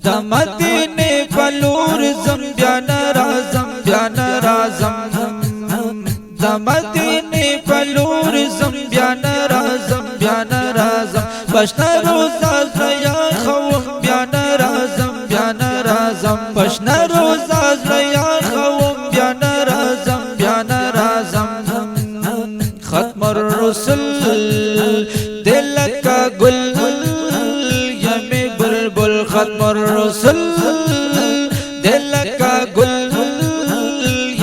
د مدینه پلور زم بیان رازم بیان رازم د مدینه پلور زم بیان رازم بیان رازم پشنا روزا زیا خوم بیان رازم بیان رازم پشنا روزا زیا خوم بیان رازم بیان رازم ختم الرسل دل کا گل یمی بلبل ختم الرسل دل کا گل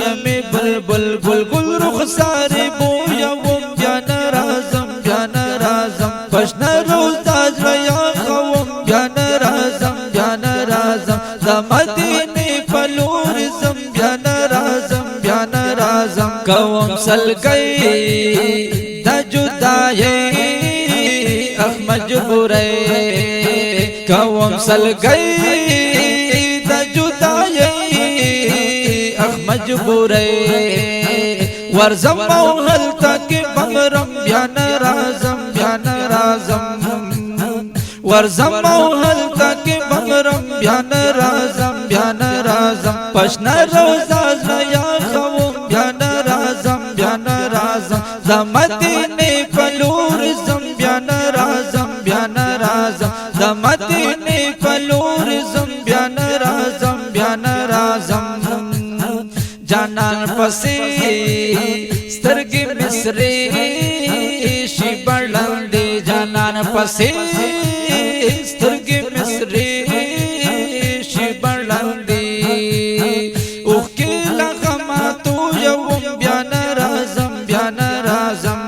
یمی بلبل گل گل رخسار بویم بیان رازم بیان رازم پشنا روزا زیا خوم بیان رازم بیان رازم د مدینه پلور زم بیان رازم بیان رازم کوم سلگئی دا جدائی اخ مجبوری کوم سلگئی دا جدائی اخ مجبوری ورزم موحل تک بمرم بیان رازم بیان رازم ورزم موحل تک بمرم بیان رازم بیان رازم پشنا روزا زیا خوم بیان رازم بیان رازم د مدینه پلور زم بیان رازم بیان رازم د مدینه پلور زم بیان رازم بیان رازم جانان پسی سترگی مصری شی بلندی جانان پسی سترگی مصری شی بلندی اوخ کی لغما تو یوم بیان رازم بیان رازم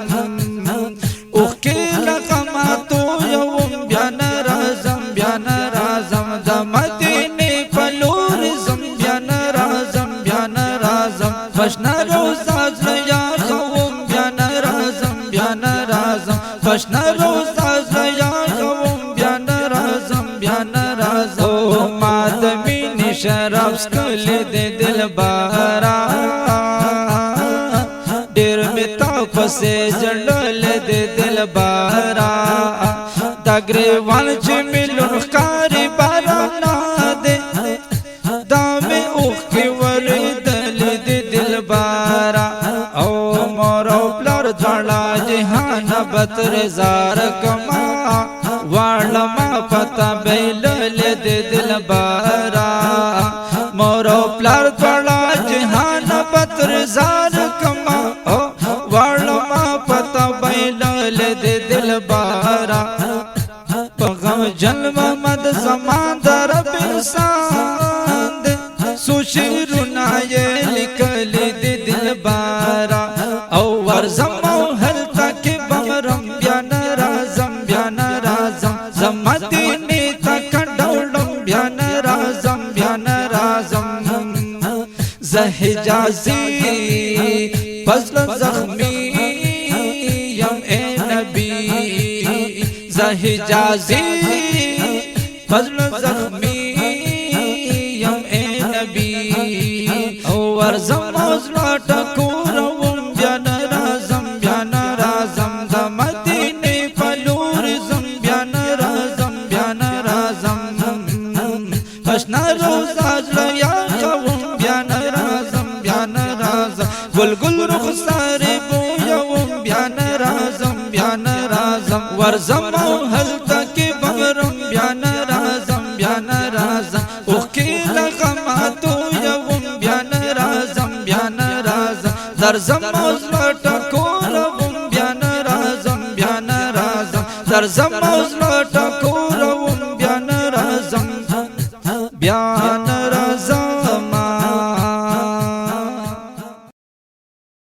اوخ کی لغما تو یوم بیان رازم بیان رازم د مدینه پلور زم بیان رازم بیان رازم پشنا روزا زیا خوم بیان رازم بیان رازم پشنا روزا زیا خوم بیان رازم بیان رازم مادمین شراب سکل دے دل بارا دیر میتا پسے جڑل دے دل بارا دگریوان چی ملون خکاری بارا نا دے دامی اوخ کی وری دل دے دل بارا او مورو پلار دھالا جہان بطر زار کما وارلما پتا بیلل دے دل بارا مورو پلار دھالا جہان بطر زار کما وارلما پتا بیلل دے دل بارا پغم جنم مد زمان در انسان دے سوشیرونا یہ لکل دے دل بارا او ورزم موحل تک بمرم بیان رازم بیان رازم زمدینی تک ڈولم بیان رازم بیان رازم زحجازی فضل زخمی یم اے نبی زحجازی فضل زخمی یم اے نبی ورزم موزلا ٹکورم بیان رازم بیان رازم د مدینه پلور زم بیان رازم بیان رازم پشنا روزا زیا خوم بیان رازم بیان رازم گل گل رخسار بویم بیان رازم بیان رازم ورزم موحل تک بمرم بیان رازم بیان رازم اوخ کی لغما تو یوم بیان رازم بیان رازم درزم موزلا ٹکورم بیان رازم بیان رازم درزم موزلا ٹکورم بیان رازم بیان